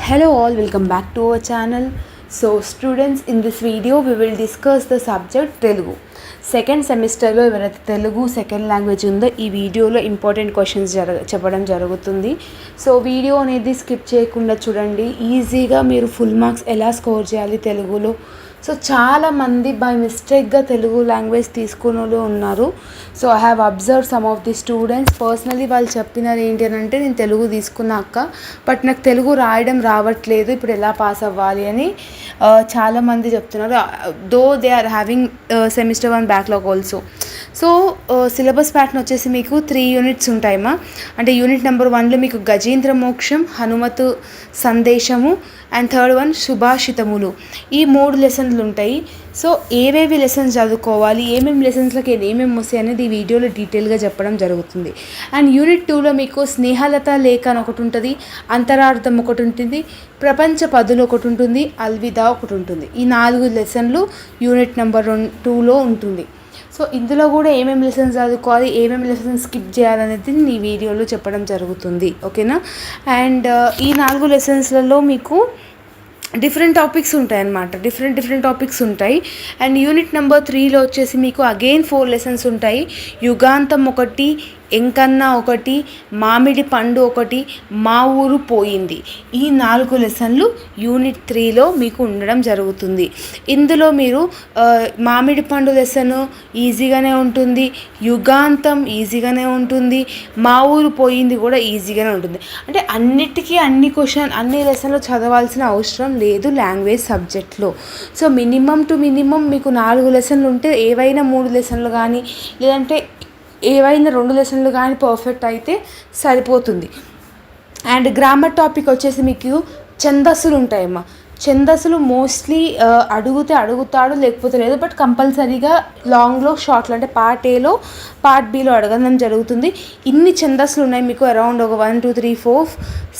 Hello all, welcome back to our channel. So students, in this video we will discuss the subject Telugu. Second సెమిస్టర్లో ఎవరైతే Telugu second language ఉందో ఈ వీడియోలో important questions చెప్పడం జరుగుతుంది. So video అనేది skip చేయకుండా చూడండి. ఈజీగా మీరు ఫుల్ మార్క్స్ ఎలా స్కోర్ చేయాలి తెలుగులో. సో చాలామంది బై మిస్టేక్గా తెలుగు లాంగ్వేజ్ తీసుకునే వాళ్ళు ఉన్నారు. So I have observe some of the students. Personally వాళ్ళు చెప్పినారు ఏంటి అని అంటే, నేను తెలుగు తీసుకున్నాక బట్ నాకు తెలుగు రాయడం రావట్లేదు, ఇప్పుడు ఎలా పాస్ అవ్వాలి అని చాలామంది చెప్తున్నారు. Though they are having semester 1 backlog also. So syllabus pattern వచ్చేసి మీకు 3 యూనిట్స్ ఉంటాయమ్మా. అంటే యూనిట్ నెంబర్ 1లో మీకు గజేంద్ర మోక్షం, హనుమతు సందేశము, అండ్ థర్డ్ వన్ సుభాషితములు. ఈ 3 లెసన్లు ఉంటాయి. సో ఏవేవి లెసన్స్ చదువుకోవాలి, ఏమేమి లెసన్స్లకి ఏమేమి వస్తాయి అనేది ఈ వీడియోలో డీటెయిల్గా చెప్పడం జరుగుతుంది. అండ్ యూనిట్ 2లో మీకు స్నేహలత లేఖ అని ఒకటి ఉంటుంది, అంతరార్థం ఒకటి ఉంటుంది, ప్రపంచ పదులు ఒకటి ఉంటుంది, అల్విదా ఒకటి ఉంటుంది. ఈ 4 లెసన్లు యూనిట్ నెంబర్ 2లో ఉంటుంది. సో ఇందులో కూడా ఏమేమి లెసన్స్ చదువుకోవాలి, ఏమేమి లెసన్స్ స్కిప్ చేయాలనేది ఈ వీడియోలో చెప్పడం జరుగుతుంది. ఓకేనా. అండ్ ఈ 4 లెసన్స్లలో మీకు డిఫరెంట్ టాపిక్స్ ఉంటాయన్నమాట. డిఫరెంట్ టాపిక్స్ ఉంటాయి. అండ్ యూనిట్ నెంబర్ 3లో వచ్చేసి మీకు అగైన్ 4 లెసన్స్ ఉంటాయి. యుగాంతం ఒకటి, ఎంకన్నా ఒకటి, మామిడి పండు ఒకటి, మా ఊరు పోయింది. ఈ 4 లెసన్లు యూనిట్ 3లో మీకు ఉండడం జరుగుతుంది. ఇందులో మీరు మామిడి పండు లెసన్ ఈజీగానే ఉంటుంది, యుగాంతం ఈజీగానే ఉంటుంది, మా ఊరు పోయింది కూడా ఈజీగానే ఉంటుంది. అంటే అన్నిటికీ అన్ని లెసన్లు చదవాల్సిన అవసరం లేదు లాంగ్వేజ్ సబ్జెక్ట్లో. సో మినిమం టు మినిమం మీకు 4 లెసన్లు ఉంటే ఏవైనా 3 లెసన్లు కానీ లేదంటే ఏవైనా 2 లెసన్లు కానీ పర్ఫెక్ట్ అయితే సరిపోతుంది. అండ్ గ్రామర్ టాపిక్ వచ్చేసి మీకు ఛందస్సులు ఉంటాయమ్మా. ఛందస్సులు మోస్ట్లీ అడుగుతాడు లేకపోతే లేదు, బట్ కంపల్సరీగా లాంగ్లో షార్ట్లో అంటే పార్ట్ ఏలో పార్ట్ బిలో అడగడం జరుగుతుంది. ఇన్ని ఛందస్సులు ఉన్నాయి మీకు, అరౌండ్ ఒక 1 2 3 4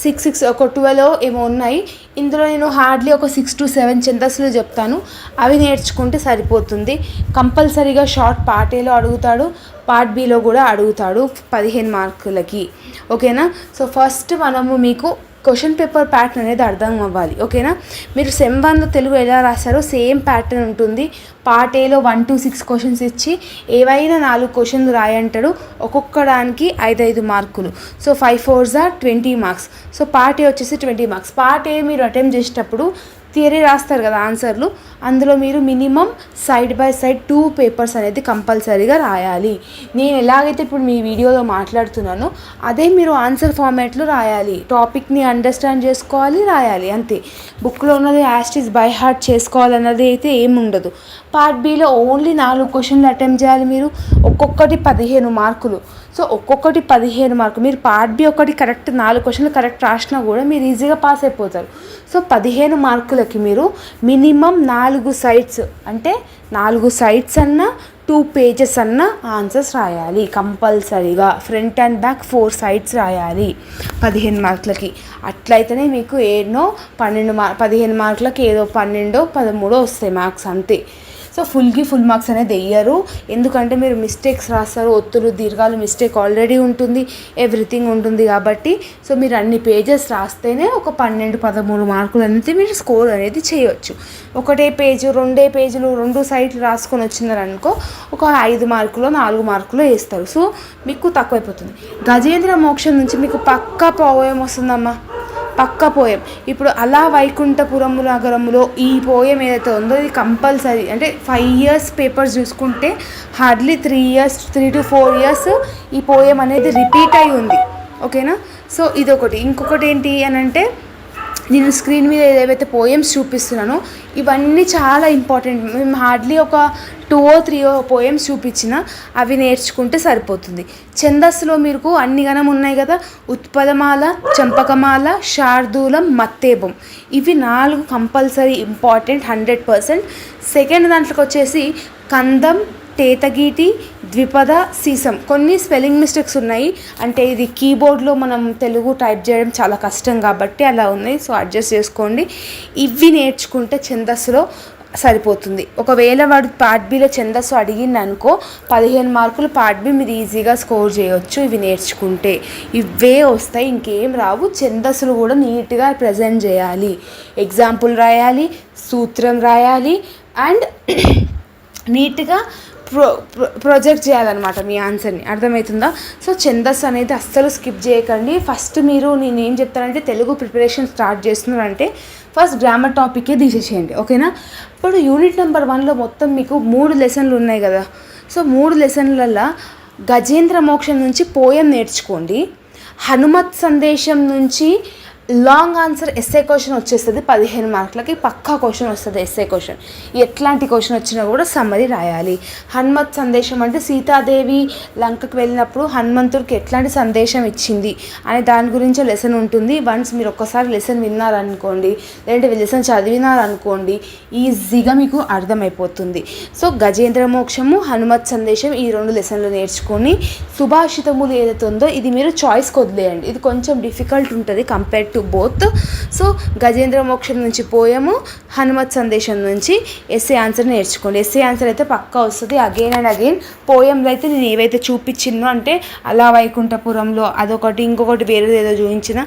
6 ఒక 12 ఏమో ఉన్నాయి. ఇందులో నేను హార్డ్లీ ఒక 6 to 7 ఛందస్సులు చెప్తాను, అవి నేర్చుకుంటే సరిపోతుంది. కంపల్సరీగా షార్ట్ పార్ట్ ఏలో అడుగుతాడు, పార్ట్ బిలో కూడా అడుగుతాడు 15 మార్కులకి. ఓకేనా. సో ఫస్ట్ మనము మీకు క్వశ్చన్ పేపర్ ప్యాటర్న్ అనేది అర్థం అవ్వాలి. ఓకేనా. మీరు సెమ్ 1లో తెలుగు ఎలా రాశారో సేమ్ ప్యాటర్న్ ఉంటుంది. పార్ట్ ఏలో 1 to 6 క్వశ్చన్స్ ఇచ్చి ఏవైనా 4 క్వశ్చన్లు రాయంటాడు. ఒక్కొక్క దానికి 5 మార్కులు. So 5 4s are 20 marks. So part A వచ్చేసి 20 మార్క్స్. పార్ట్ ఏ మీరు అటెంప్ట్ చేసేటప్పుడు థియరీ రాస్తారు కదా ఆన్సర్లు, అందులో మీరు minimum side by side 2 papers అనేది కంపల్సరీగా రాయాలి. నేను ఎలాగైతే ఇప్పుడు మీ వీడియోలో మాట్లాడుతున్నానో అదే మీరు ఆన్సర్ ఫార్మాట్లో రాయాలి. టాపిక్ని అండర్స్టాండ్ చేసుకోవాలి, రాయాలి, అంతే. బుక్లో ఉన్నది యాస్టిస్ బై హార్ట్ చేసుకోవాలన్నది అయితే ఏముండదు. పార్ట్ బిలో ఓన్లీ 4 క్వశ్చన్లు అటెంప్ట్ చేయాలి మీరు, ఒక్కొక్కటి 15 మార్కులు. సో ఒక్కొక్కటి 15 మార్కులు. మీరు పార్ట్ బి ఒకటి కరెక్ట్ 4 క్వశ్చన్లు కరెక్ట్ రాసినా కూడా మీరు ఈజీగా పాస్ అయిపోతారు. సో 15 మార్కులకి మీరు మినిమం 4 సైడ్స్ అంటే 4 సైడ్స్ అన్నా 2 పేజెస్ అన్నా ఆన్సర్స్ రాయాలి కంపల్సరీగా. ఫ్రంట్ అండ్ బ్యాక్ 4 సైడ్స్ రాయాలి 15 మార్కులకి. అట్లయితేనే మీకు 15 మార్కులకి ఏదో 12 13 వస్తాయి మార్క్స్, అంతే. సో ఫుల్ మార్క్స్ అనేది వెయ్యరు, ఎందుకంటే మీరు మిస్టేక్స్ రాస్తారు, ఒత్తులు దీర్ఘాలు మిస్టేక్ ఆల్రెడీ ఉంటుంది, ఎవ్రీథింగ్ ఉంటుంది కాబట్టి. సో మీరు అన్ని పేజెస్ రాస్తేనే ఒక 12 13 మార్కులు అనేది మీరు స్కోర్ అనేది చేయవచ్చు. ఒకటే పేజు 2 పేజీలు 2 సైట్లు రాసుకొని వచ్చినారనుకో ఒక 5 మార్కులో 4 మార్కులో వేస్తారు. సో మీకు తక్కువైపోతుంది. గజేంద్ర మోక్షం నుంచి మీకు పక్కా పోయం వస్తుందమ్మా, పక్కా పోయం. ఇప్పుడు అలా వైకుంఠపురము నగరములో ఈ పోయం ఏదైతే ఉందో ఇది కంపల్సరీ. అంటే 5 years పేపర్స్ చూసుకుంటే హార్డ్లీ 3 to 4 years ఈ పోయం అనేది రిపీట్ అయి ఉంది. ఓకేనా. సో ఇదొకటి. ఇంకొకటి ఏంటి అని అంటే, నేను స్క్రీన్ మీద ఏదైతే పోయమ్స్ చూపిస్తున్నానో ఇవన్నీ చాలా ఇంపార్టెంట్. మేము హార్డ్లీ ఒక 2 or 3 పోయమ్స్ చూపించిన అవి నేర్చుకుంటే సరిపోతుంది. ఛందస్సులో మీకు అన్ని గణం ఉన్నాయి కదా, ఉత్పలమాల, చంపకమాల, శార్దూలం, మత్తేబం. ఇవి 4 కంపల్సరీ ఇంపార్టెంట్ 100%. సెకండ్ దాంట్లోకి వచ్చేసి కందం, తేతగీటి, ద్విపద, సీసం. కొన్ని స్పెల్లింగ్ మిస్టేక్స్ ఉన్నాయి, అంటే ఇది కీబోర్డ్లో మనం తెలుగు టైప్ చేయడం చాలా కష్టం కాబట్టి అలా ఉన్నాయి. సో అడ్జస్ట్ చేసుకోండి. ఇవి నేర్చుకుంటే ఛందస్సులో సరిపోతుంది. ఒకవేళ వాడు పార్ట్ బిలో ఛందస్సు అడిగింది అనుకో 15 మార్కులు పార్ట్ బి మీరు ఈజీగా స్కోర్ చేయొచ్చు ఇవి నేర్చుకుంటే. ఇవే వస్తాయి, ఇంకేం రావు. ఛందస్సులు కూడా నీట్గా ప్రజెంట్ చేయాలి, ఎగ్జాంపుల్ రాయాలి, సూత్రం రాయాలి అండ్ నీట్గా ప్రొజెక్ట్ చేయాలన్నమాట మీ ఆన్సర్ని. అర్థమవుతుందా? సో ఛందస్సు అనేది అస్సలు స్కిప్ చేయకండి. ఫస్ట్ మీరు నేను ఏం చెప్తానంటే తెలుగు ప్రిపరేషన్ స్టార్ట్ చేస్తున్నారంటే ఫస్ట్ గ్రామర్ టాపిక్కే తీసేసేయండి, ఓకేనా? ఇప్పుడు యూనిట్ నెంబర్ 1లో మొత్తం మీకు 3 లెసన్లు ఉన్నాయి కదా. సో 3 లెసన్లలో గజేంద్ర మోక్షం నుంచి పోయం నేర్చుకోండి. హనుమత్ సందేశం నుంచి లాంగ్ ఆన్సర్ ఎస్ఏ క్వశ్చన్ వచ్చేస్తుంది 15 మార్కులకి, పక్కా క్వశ్చన్ వస్తుంది ఎస్ఏ క్వశ్చన్. ఎట్లాంటి క్వశ్చన్ వచ్చినా కూడా సమ్మరీ రాయాలి. హనుమత్ సందేశం అంటే సీతాదేవి లంకకు వెళ్ళినప్పుడు హనుమంతుడికి ఎట్లాంటి సందేశం ఇచ్చింది అనే దాని గురించి లెసన్ ఉంటుంది. వన్స్ మీరు ఒక్కసారి లెసన్ విన్నారనుకోండి, లేదంటే లెసన్ చదివినారనుకోండి, ఈజీగా మీకు అర్థమైపోతుంది. సో గజేంద్ర మోక్షము, హనుమత్ సందేశం ఈ 2 లెసన్లు నేర్చుకొని సుభాషితములు ఏదైతే ఉందో ఇది మీరు చాయిస్కి వదిలేయండి. ఇది కొంచెం డిఫికల్ట్ ఉంటుంది compare to both. So Gajendra మోక్షం నుంచి పోయము, హనుమత్ సందేశం నుంచి ఎస్ఏ ఆన్సర్ నేర్చుకోండి. ఎస్ఏ ఆన్సర్ అయితే పక్కా వస్తుంది. అగైన్ అండ్ అగైన్ పోయంలో అయితే నేను ఏవైతే చూపించినో అంటే అలా వైకుంఠపురంలో అదొకటి, ఇంకొకటి వేరేది ఏదో చూపించిన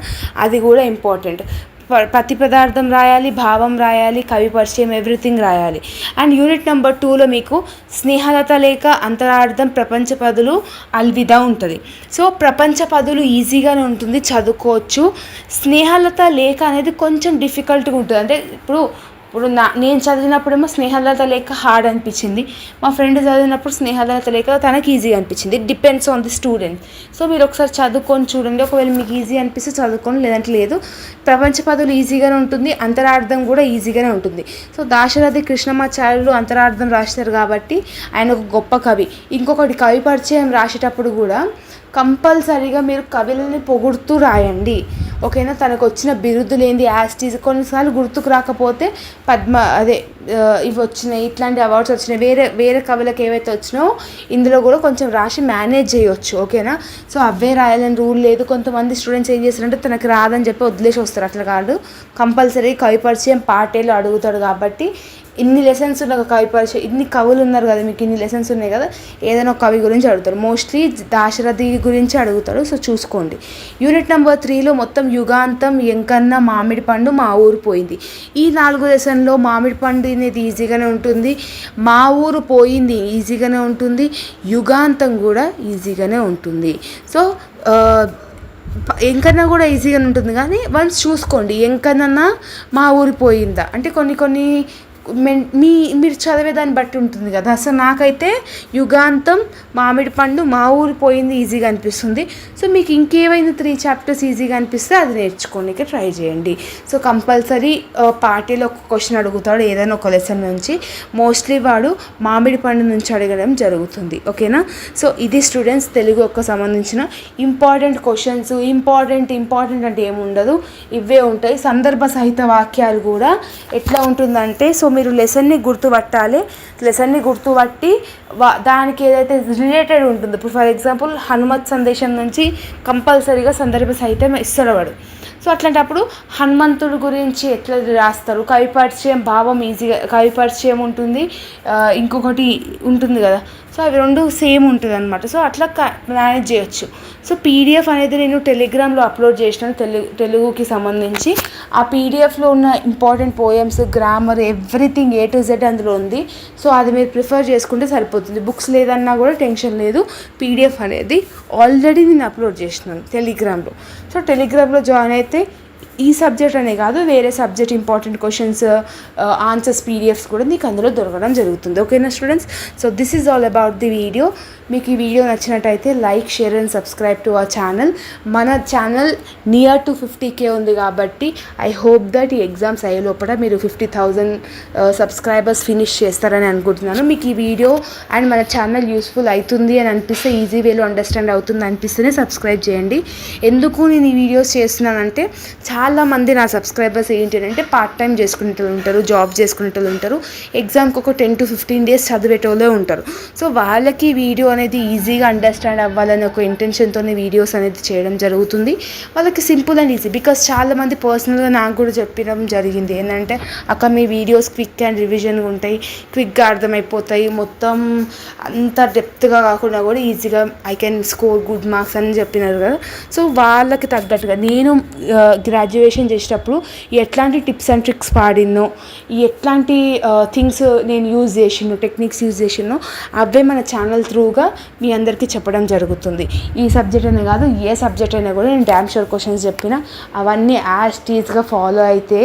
అది కూడా ఇంపార్టెంట్. ప్రతి పదార్థం రాయాలి, భావం రాయాలి, కవి పరిచయం, ఎవ్రీథింగ్ రాయాలి. అండ్ యూనిట్ నెంబర్ 2లో మీకు స్నేహలత లేక అంతరార్థం, ప్రపంచ పదులు, అల్విదా ఉంటుంది. సో ప్రపంచ పదులు ఈజీగానే ఉంటుంది, చదువుకోవచ్చు. స్నేహలత లేక అనేది కొంచెం డిఫికల్ట్గా ఉంటుంది. అంటే ఇప్పుడు నేను చదివినప్పుడేమో స్నేహలత లేక హార్డ్ అనిపించింది, మా ఫ్రెండ్ చదివినప్పుడు స్నేహలత లేక తనకి ఈజీ అనిపించింది. Depends on the student. So మీరు ఒకసారి చదువుకొని చూడండి, ఒకవేళ మీకు ఈజీ అనిపిస్తే చదువుకొని, లేదంటే లేదు. ప్రపంచ పదులు ఈజీగానే ఉంటుంది, అంతరార్థం కూడా ఈజీగానే ఉంటుంది. సో దాశరథి కృష్ణమాచార్యులు అంతరార్థం రాశారు కాబట్టి ఆయన ఒక గొప్ప కవి. ఇంకొకటి కవి పరిచయం రాసేటప్పుడు కూడా కంపల్సరీగా మీరు కవులని పొగుడుతూ రాయండి, ఓకేనా? తనకు వచ్చిన బిరుదులు ఏంది, యాస్టీస్, కొన్నిసార్లు గుర్తుకు రాకపోతే ఇవి వచ్చినాయి, ఇట్లాంటి అవార్డ్స్ వచ్చినాయి, వేరే కవులకు ఏవైతే వచ్చినాయో ఇందులో కూడా కొంచెం రాసి మేనేజ్ చేయొచ్చు, ఓకేనా? సో అవే రాయాలని రూల్ లేదు. కొంతమంది స్టూడెంట్స్ ఏం చేస్తారంటే తనకు రాదని చెప్పి వదిలేసి వస్తారు. అట్లా కాదు, కంపల్సరీ కవి పరిచయం పార్టీలో అడుగుతాడు కాబట్టి ఇన్ని లెసన్స్ ఉన్న కవి పరిచయం, ఇన్ని కవులు ఉన్నారు కదా మీకు, ఇన్ని లెసన్స్ ఉన్నాయి కదా, ఏదైనా ఒక కవి గురించి అడుగుతాడు. మోస్ట్లీ దాశరథి గురించి అడుగుతాడు. సో చూసుకోండి. యూనిట్ నెంబర్ 3లో మొత్తం యుగాంతం, ఎంకన్న, మామిడి పండు, మా ఊరు పోయింది. ఈ 4 లెసన్లో మామిడి పండు అనేది ఈజీగానే ఉంటుంది, మా ఊరు పోయింది ఈజీగానే ఉంటుంది, యుగాంతం కూడా ఈజీగానే ఉంటుంది. సో ఎంకన్నా కూడా ఈజీగానే ఉంటుంది. కానీ వన్స్ చూసుకోండి, ఎంకన్నా మా ఊరు పోయిందా అంటే కొన్ని మీరు చదివేదాన్ని బట్టి ఉంటుంది కదా. అసలు నాకైతే యుగాంతం, మామిడి పండు, మా ఊరు పోయింది ఈజీగా అనిపిస్తుంది. సో మీకు ఇంకేమైనా 3 చాప్టర్స్ ఈజీగా అనిపిస్తే అది నేర్చుకోనికి ట్రై చేయండి. సో కంపల్సరీ పార్టీలో ఒక క్వశ్చన్ అడుగుతాడు ఏదైనా ఒక లెసన్ నుంచి, మోస్ట్లీ వాడు మామిడి పండు నుంచి అడగడం జరుగుతుంది, ఓకేనా? సో ఇది స్టూడెంట్స్ తెలుగుకు సంబంధించిన ఇంపార్టెంట్ క్వశ్చన్స్. ఇంపార్టెంట్ అంటే ఏముండదు, ఇవే ఉంటాయి. సందర్భ సహిత వాక్యాలు కూడా ఎట్లా ఉంటుందంటే, సో మీరు లెసన్ని గుర్తుపట్టాలి. లెసన్ని గుర్తుపట్టి దానికి ఏదైతే రిలేటెడ్ ఉంటుందో, ఇప్పుడు ఫర్ ఎగ్జాంపుల్ హనుమత్ సందేశం నుంచి కంపల్సరీగా సందర్భ సహితం ఇస్తాడు వాడు. సో అట్లాంటప్పుడు హనుమంతుడి గురించి ఎట్లా రాస్తారు, కవి పరిచయం, భావం ఈజీగా కవి పరిచయం ఉంటుంది, ఇంకొకటి ఉంటుంది కదా. సో అవి 2 సేమ్ ఉంటుంది అనమాట. సో అట్లా మేనేజ్ చేయొచ్చు. సో పీడిఎఫ్ అనేది నేను టెలిగ్రామ్లో అప్లోడ్ చేసినాను తెలుగుకి సంబంధించి. ఆ పీడిఎఫ్లో ఉన్న important poems, grammar, everything A to Z అందులో ఉంది. సో అది మీరు ప్రిఫర్ చేసుకుంటే సరిపోతుంది. బుక్స్ లేదన్నా కూడా టెన్షన్ లేదు, పీడిఎఫ్ అనేది ఆల్రెడీ నేను అప్లోడ్ చేసినాను టెలిగ్రామ్లో. సో టెలిగ్రామ్లో జాయిన్ అయితే ఈ సబ్జెక్ట్ అనే కాదు, వేరే subject important questions, answers, PDFs కూడా మీకు అందులో దొరకడం జరుగుతుంది, ఓకేనా students? So this is all about the video. మీకు ఈ వీడియో నచ్చినట్టయితే like, share and subscribe to our channel. మన ఛానల్ నియర్ టు 50K ఉంది కాబట్టి ఐ హోప్ దట్ ఈ ఎగ్జామ్స్ అయ్యే లోపల మీరు 50,000 సబ్స్క్రైబర్స్ ఫినిష్ చేస్తారని అనుకుంటున్నాను. మీకు ఈ వీడియో అండ్ మన ఛానల్ యూస్ఫుల్ అవుతుంది అని అనిపిస్తే, ఈజీ వేలో అండర్స్టాండ్ అవుతుంది అనిపిస్తేనే సబ్స్క్రైబ్ చేయండి. ఎందుకు నేను ఈ వీడియోస్ చేస్తున్నానంటే, చాలామంది నా సబ్స్క్రైబర్స్ ఏంటి అంటే పార్ట్ టైం చేసుకునేటోళ్ళు ఉంటారు, జాబ్ చేసుకునేటోళ్ళు ఉంటారు, ఎగ్జామ్కి ఒక 10 to 15 days చదివేటోళ్ళే ఉంటారు. సో వాళ్ళకి వీడియో అనేది ఈజీగా అండర్స్టాండ్ అవ్వాలని ఒక ఇంటెన్షన్తో వీడియోస్ అనేది చేయడం జరుగుతుంది. వాళ్ళకి సింపుల్ అండ్ ఈజీ. బికాస్ చాలామంది పర్సనల్గా నాకు కూడా చెప్పడం జరిగింది ఏంటంటే అక్క మీ వీడియోస్ క్విక్ అండ్ రివిజన్గా ఉంటాయి, క్విక్గా అర్థమైపోతాయి, మొత్తం అంత డెప్త్గా కాకుండా కూడా ఈజీగా I can score good marks అని చెప్పినారు కదా. సో వాళ్ళకి తగ్గట్టుగా నేను గ్రాడ్యుయేషన్ చేసేటప్పుడు ఎట్లాంటి టిప్స్ అండ్ ట్రిక్స్ పాడినో, ఎట్లాంటి థింగ్స్ నేను యూజ్ చేసినో, టెక్నిక్స్ యూజ్ చేసినో అవే మన ఛానల్ త్రూగా మీ అందరికీ చెప్పడం జరుగుతుంది. ఈ సబ్జెక్ట్ అనే కాదు, ఏ సబ్జెక్ట్ అయినా కూడా నేను డ్యామ్ షూర్ క్వశ్చన్స్ చెప్పిన అవన్నీ యాస్టీజ్గా ఫాలో అయితే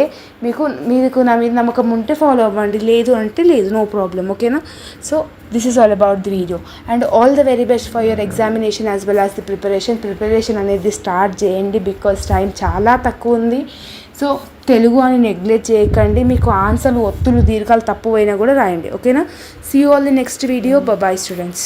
మీకు నా మీద నమ్మకం ఉంటే ఫాలో అవ్వండి, లేదు అంటే లేదు, నో ప్రాబ్లం. ఓకేనా? So this is all about the video and all the very best for your examination as well as the preparation అనేది స్టార్ట్ చేయండి. బికాస్ టైం చాలా తక్కువ ఉంది. సో తెలుగు అని నెగ్లెక్ట్ చేయకండి. మీకు ఆన్సర్లు ఒత్తులు దీర్ఘాలు తప్పు అయినా కూడా రాయండి. ఓకేనా? See you all the next video. Bye students.